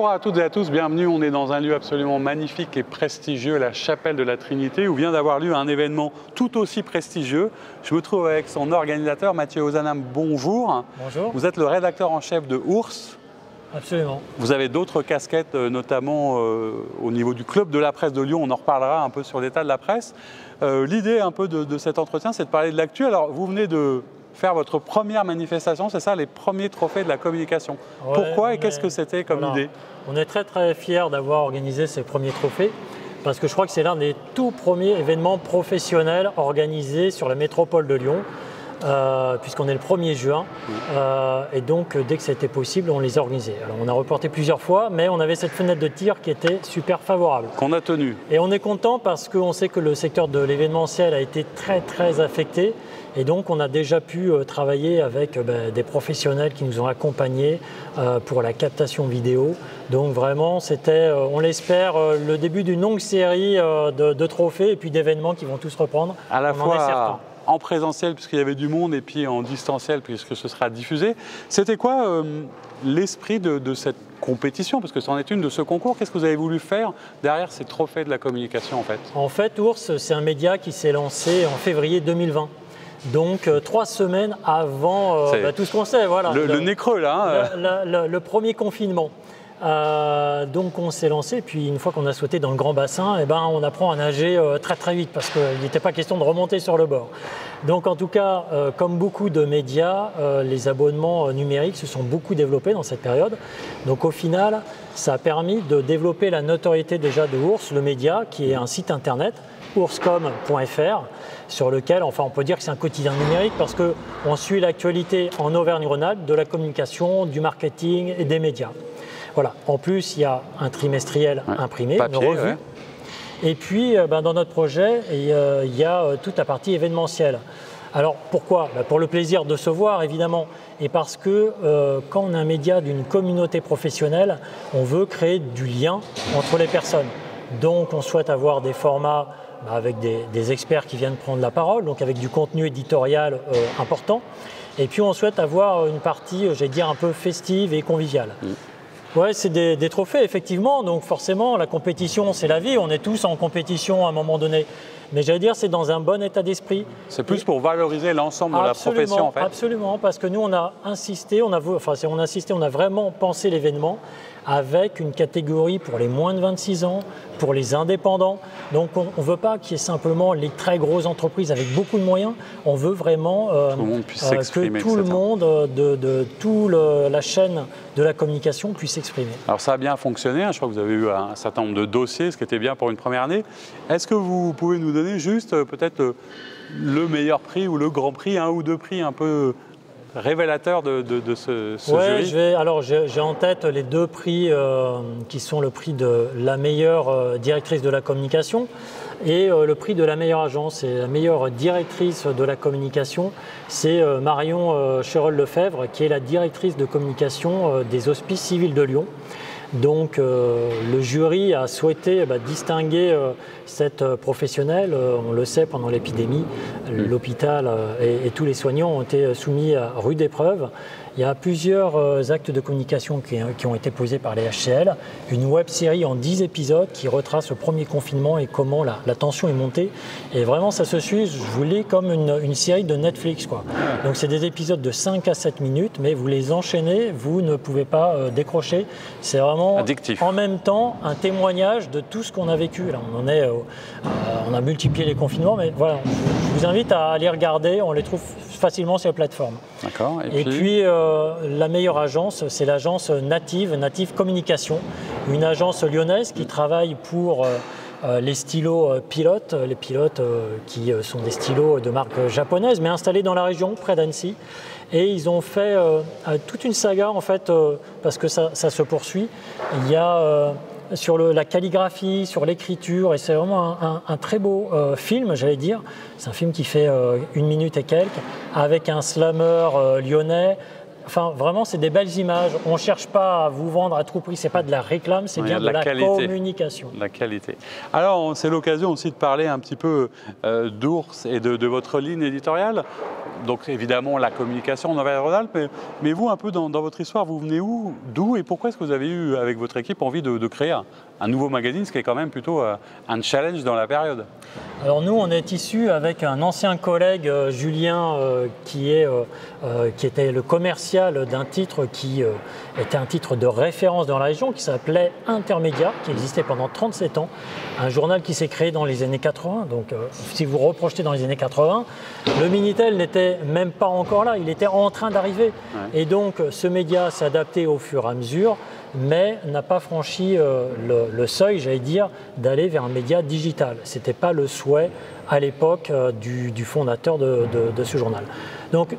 Bonjour à toutes et à tous, bienvenue. On est dans un lieu absolument magnifique et prestigieux, la chapelle de la Trinité, où vient d'avoir lieu un événement tout aussi prestigieux. Je me trouve avec son organisateur, Mathieu Ozanam. Bonjour. Bonjour. Vous êtes le rédacteur en chef de Ours. Absolument. Vous avez d'autres casquettes, notamment au niveau du Club de la Presse de Lyon. On en reparlera un peu sur l'état de la presse. L'idée un peu de cet entretien, c'est de parler de l'actu. Alors, vous venez de faire votre première manifestation, c'est ça, les premiers trophées de la communication. Ouais, pourquoi et qu'est-ce que c'était comme idée? On est très très fiers d'avoir organisé ces premiers trophées parce que je crois que c'est l'un des tout premiers événements professionnels organisés sur la métropole de Lyon. Puisqu'on est le 1er juin, et donc dès que c'était possible, on les a organisés. Alors on a reporté plusieurs fois, mais on avait cette fenêtre de tir qui était super favorable. Qu'on a tenue. Et on est content parce qu'on sait que le secteur de l'événementiel a été très très affecté, et donc on a déjà pu travailler avec des professionnels qui nous ont accompagnés pour la captation vidéo. Donc vraiment, c'était, on l'espère, le début d'une longue série de trophées et puis d'événements qui vont tous reprendre. À la fois en présentiel puisqu'il y avait du monde et puis en distanciel puisque ce sera diffusé. C'était quoi l'esprit de cette compétition? Parce que c'en est une de ce concours. Qu'est-ce que vous avez voulu faire derrière ces trophées de la communication en fait? En fait, Ours, c'est un média qui s'est lancé en février 2020. Donc 3 semaines avant tout ce qu'on sait. Voilà, le nez creux là. Le premier confinement. Donc on s'est lancé, puis une fois qu'on a sauté dans le grand bassin, on apprend à nager très très vite parce qu'il n'était pas question de remonter sur le bord. Donc en tout cas, comme beaucoup de médias, les abonnements numériques se sont beaucoup développés dans cette période. Donc au final, ça a permis de développer la notoriété déjà de Ours, le média, qui est un site internet, ourscom.fr, sur lequel, enfin on peut dire que c'est un quotidien numérique parce qu'on suit l'actualité en Auvergne-Rhône-Alpes, de la communication, du marketing et des médias. Voilà. En plus, il y a un trimestriel imprimé, papier, une revue. Et puis, dans notre projet, il y a toute la partie événementielle. Alors, pourquoi? Pour le plaisir de se voir, évidemment. Et parce que quand on est un média d'une communauté professionnelle, on veut créer du lien entre les personnes. Donc, on souhaite avoir des formats avec des experts qui viennent prendre la parole, donc avec du contenu éditorial important. Et puis, on souhaite avoir une partie, j'allais dire, un peu festive et conviviale. Ouais, c'est des trophées, effectivement. Donc forcément, la compétition, c'est la vie. On est tous en compétition à un moment donné. Mais j'allais dire, c'est dans un bon état d'esprit. C'est plus pour valoriser l'ensemble de la profession, en fait. Absolument, parce que nous, on a insisté, on a vraiment pensé l'événement avec une catégorie pour les moins de 26 ans, pour les indépendants. Donc on ne veut pas qu'il y ait simplement les très grosses entreprises avec beaucoup de moyens. On veut vraiment que tout le monde de toute la chaîne de la communication puisse s'exprimer. Alors ça a bien fonctionné, je crois que vous avez eu un certain nombre de dossiers, ce qui était bien pour une première année. Est-ce que vous pouvez nous donner juste peut-être le meilleur prix ou le grand prix, un ou deux prix un peu révélateur de ce jury? Alors j'ai en tête les 2 prix qui sont le prix de la meilleure directrice de la communication et le prix de la meilleure agence. Et la meilleure directrice de la communication, c'est Marion Cherolle-Lefebvre, qui est la directrice de communication des Hospices civils de Lyon. Donc le jury a souhaité distinguer cette professionnelle. On le sait, pendant l'épidémie, l'hôpital et tous les soignants ont été soumis à rude épreuve. Il y a plusieurs actes de communication qui ont été posés par les HCL. Une web-série en 10 épisodes qui retrace le premier confinement et comment la tension est montée. Et vraiment, ça se suit, je vous lis, comme une série de Netflix, quoi. Donc c'est des épisodes de 5 à 7 minutes, mais vous les enchaînez, vous ne pouvez pas décrocher. C'est vraiment addictif. En même temps un témoignage de tout ce qu'on a vécu. Là, on a multiplié les confinements, mais voilà, je vous invite à les regarder, on les trouve facilement sur la plateforme. D'accord. Et puis la meilleure agence, c'est l'agence Native Communication, une agence lyonnaise qui travaille pour les stylos pilotes, les pilotes qui sont des stylos de marque japonaise, mais installés dans la région, près d'Annecy. Et ils ont fait toute une saga, en fait, parce que ça se poursuit. Il y a sur la calligraphie, sur l'écriture, et c'est vraiment un très beau film, j'allais dire. C'est un film qui fait 1 minute et quelques, avec un slammer lyonnais, Enfin, vraiment, c'est des belles images. On ne cherche pas à vous vendre à tout prix. Ce n'est pas de la réclame, c'est bien de la communication. La qualité. Alors, c'est l'occasion aussi de parler un petit peu d'Ours et de votre ligne éditoriale. Donc, évidemment, la communication en Auvergne-Rhône-Alpes. Mais vous, un peu dans votre histoire, vous venez où, d'où et pourquoi est-ce que vous avez eu, avec votre équipe, envie de créer un nouveau magazine, ce qui est quand même plutôt un challenge dans la période? Alors nous, on est issus avec un ancien collègue, Julien, qui était le commercial d'un titre qui était un titre de référence dans la région, qui s'appelait Intermédia, qui existait pendant 37 ans, un journal qui s'est créé dans les années 80. Donc si vous reprojetez dans les années 80, le Minitel n'était même pas encore là, il était en train d'arriver. Ouais. Et donc ce média s'est adapté au fur et à mesure, mais n'a pas franchi le seuil, j'allais dire, d'aller vers un média digital. Ce n'était pas le souhait à l'époque du fondateur de ce journal. Donc,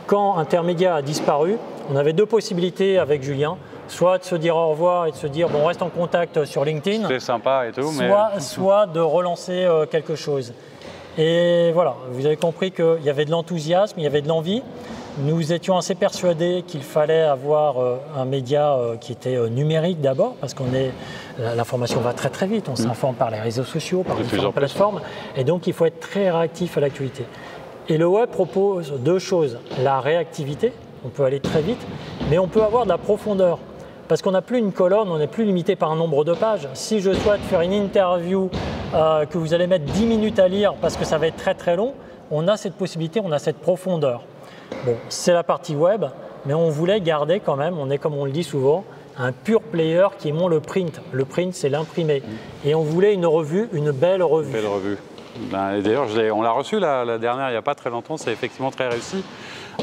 quand Intermédia a disparu, on avait deux possibilités avec Julien, soit de se dire au revoir et de se dire bon, on reste en contact sur LinkedIn, c'est sympa et tout, soit de relancer quelque chose. Et voilà, vous avez compris qu'il y avait de l'enthousiasme, il y avait de l'envie. Nous étions assez persuadés qu'il fallait avoir un média qui était numérique d'abord, parce l'information va très très vite, on s'informe par les réseaux sociaux, par différentes plateformes, et donc il faut être très réactif à l'actualité. Et le web propose deux choses, la réactivité, on peut aller très vite, mais on peut avoir de la profondeur, parce qu'on n'a plus une colonne, on n'est plus limité par un nombre de pages. Si je souhaite faire une interview que vous allez mettre 10 minutes à lire, parce que ça va être très très long, on a cette possibilité, on a cette profondeur. Bon, c'est la partie web, mais on voulait garder quand même, on est comme on le dit souvent, un pur player qui aimons le print. Le print, c'est l'imprimé. Et on voulait une revue, une belle revue. Belle revue. D'ailleurs, on l'a reçue la dernière il n'y a pas très longtemps, c'est effectivement très réussi.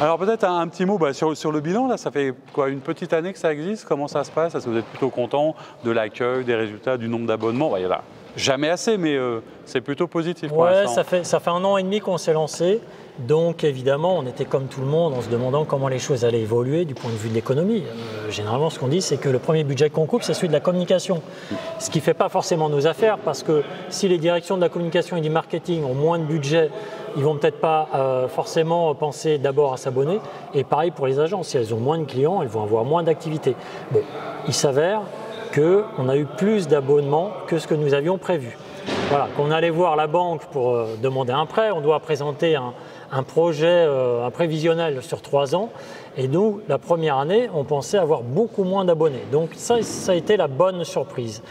Alors peut-être un petit mot sur le bilan, là, ça fait quoi, une petite année que ça existe? Comment ça se passe? Est-ce que vous êtes plutôt content de l'accueil, des résultats, du nombre d'abonnements? Il y en a jamais assez, mais c'est plutôt positif pour l'instant. Ça fait 1 an et demi qu'on s'est lancé. Donc évidemment, on était comme tout le monde en se demandant comment les choses allaient évoluer du point de vue de l'économie. Généralement, ce qu'on dit, c'est que le premier budget qu'on coupe, c'est celui de la communication. Ce qui ne fait pas forcément nos affaires, parce que si les directions de la communication et du marketing ont moins de budget, ils ne vont peut-être pas forcément penser d'abord à s'abonner. Et pareil pour les agences, si elles ont moins de clients, elles vont avoir moins d'activités. Bon, il s'avère qu'on a eu plus d'abonnements que ce que nous avions prévu. Voilà, quand on allait voir la banque pour demander un prêt, on doit présenter un projet, un prévisionnel sur 3 ans. Et nous, la première année, on pensait avoir beaucoup moins d'abonnés. Donc ça a été la bonne surprise.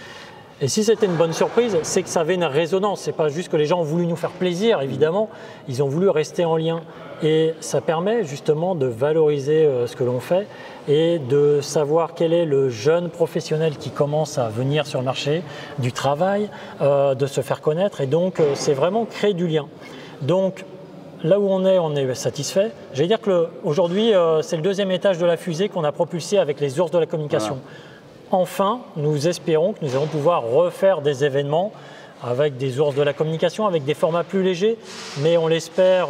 Et si c'était une bonne surprise, c'est que ça avait une résonance. Ce n'est pas juste que les gens ont voulu nous faire plaisir, évidemment. Ils ont voulu rester en lien. Et ça permet justement de valoriser ce que l'on fait et de savoir quel est le jeune professionnel qui commence à venir sur le marché du travail, de se faire connaître. Et donc, c'est vraiment créer du lien. Donc, là où on est satisfait. J'allais dire qu'aujourd'hui, c'est le 2e étage de la fusée qu'on a propulsé avec les ours de la communication. Voilà. Enfin, nous espérons que nous allons pouvoir refaire des événements avec des ours de la communication, avec des formats plus légers, mais on l'espère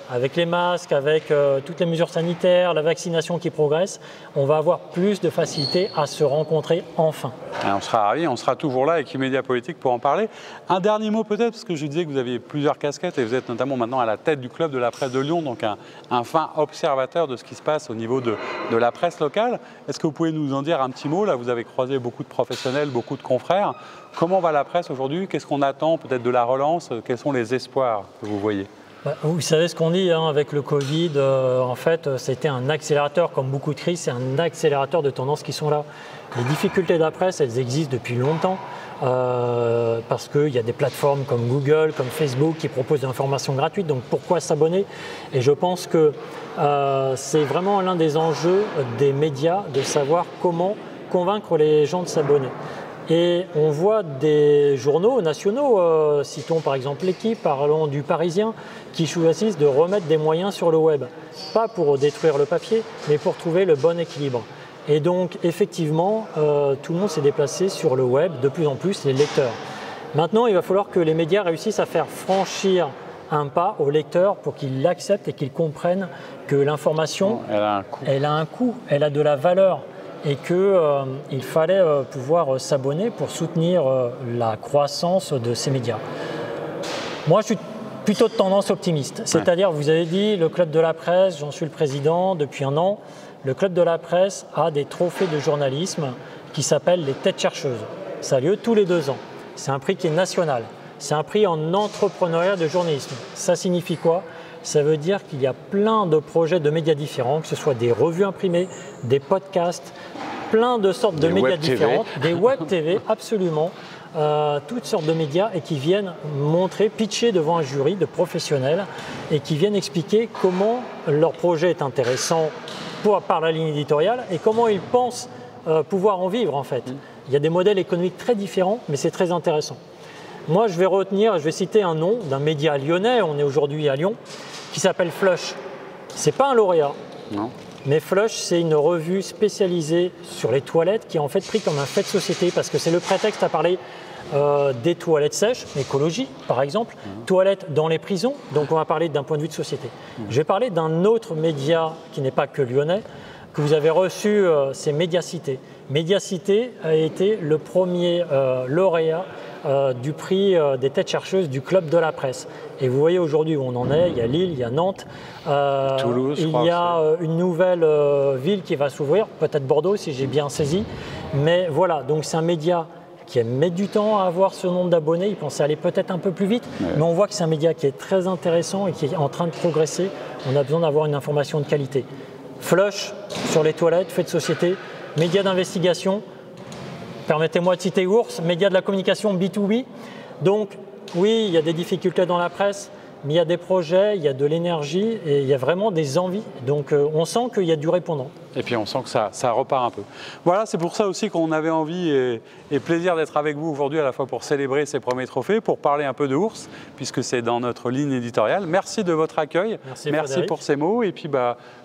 avec les masques, avec toutes les mesures sanitaires, la vaccination qui progresse, on va avoir plus de facilité à se rencontrer enfin. On sera ravis, on sera toujours là avec Immédiat Politique pour en parler. Un dernier mot peut-être, parce que je disais que vous aviez plusieurs casquettes et vous êtes notamment maintenant à la tête du club de la presse de Lyon, donc un fin observateur de ce qui se passe au niveau de la presse locale. Est-ce que vous pouvez nous en dire un petit mot? Là, vous avez croisé beaucoup de professionnels, beaucoup de confrères. Comment va la presse aujourd'hui? Qu'est-ce qu'on attend peut-être de la relance? Quels sont les espoirs que vous voyez? Vous savez ce qu'on dit avec le Covid, en fait, c'était un accélérateur, comme beaucoup de crises, c'est un accélérateur de tendances qui sont là. Les difficultés de la presse, elles existent depuis longtemps, parce qu'il y a des plateformes comme Google, comme Facebook qui proposent de l'information gratuite, donc pourquoi s'abonner? Et je pense que c'est vraiment l'un des enjeux des médias, de savoir comment convaincre les gens de s'abonner. Et on voit des journaux nationaux, citons par exemple l'Équipe, parlons du Parisien, qui choisissent de remettre des moyens sur le web. Pas pour détruire le papier, mais pour trouver le bon équilibre. Et donc effectivement, tout le monde s'est déplacé sur le web, de plus en plus les lecteurs. Maintenant, il va falloir que les médias réussissent à faire franchir un pas aux lecteurs pour qu'ils l'acceptent et qu'ils comprennent que l'information, elle a un coût, elle a de la valeur. Et qu'il fallait pouvoir s'abonner pour soutenir la croissance de ces médias. Moi, je suis plutôt de tendance optimiste. C'est-à-dire, vous avez dit, le club de la presse, j'en suis le président depuis 1 an. le Club de la Presse a des trophées de journalisme qui s'appellent les têtes chercheuses. Ça a lieu tous les 2 ans. C'est un prix qui est national. C'est un prix en entrepreneuriat de journalisme. Ça signifie quoi? Ça veut dire qu'il y a plein de projets de médias différents, que ce soit des revues imprimées, des podcasts, plein de sortes de médias différents, des web TV, absolument, toutes sortes de médias et qui viennent montrer, pitcher devant un jury de professionnels et qui viennent expliquer comment leur projet est intéressant par la ligne éditoriale et comment ils pensent pouvoir en vivre en fait. Il y a des modèles économiques très différents, mais c'est très intéressant. Moi, je vais citer un nom d'un média lyonnais, on est aujourd'hui à Lyon, qui s'appelle Flush. C'est pas un lauréat, Non. mais Flush, c'est une revue spécialisée sur les toilettes qui est en fait pris comme un fait de société parce que c'est le prétexte à parler des toilettes sèches, écologie par exemple, toilettes dans les prisons, donc on va parler d'un point de vue de société. Je vais parler d'un autre média qui n'est pas que lyonnais, que vous avez reçu, c'est Médiacité. Médiacité a été le premier lauréat du prix des têtes chercheuses du Club de la Presse. Et vous voyez aujourd'hui où on en est, il y a Lille, il y a Nantes, Toulouse, il y a une nouvelle ville qui va s'ouvrir, peut-être Bordeaux si j'ai bien saisi. Mais voilà, donc c'est un média qui met du temps à avoir ce nombre d'abonnés, il pensait aller peut-être un peu plus vite, mais on voit que c'est un média qui est très intéressant et qui est en train de progresser. On a besoin d'avoir une information de qualité. Flush sur les toilettes, fait de société, média d'investigation, permettez-moi de citer Ours, média de la communication B2B. Donc oui, il y a des difficultés dans la presse, mais il y a des projets, il y a de l'énergie et il y a vraiment des envies. Donc on sent qu'il y a du répondant. Et puis on sent que ça repart un peu. Voilà, c'est pour ça aussi qu'on avait envie et plaisir d'être avec vous aujourd'hui, à la fois pour célébrer ces premiers trophées, pour parler un peu de Ours, puisque c'est dans notre ligne éditoriale. Merci de votre accueil, merci pour ces mots. Et puis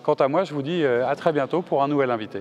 quant à moi, je vous dis à très bientôt pour un nouvel invité.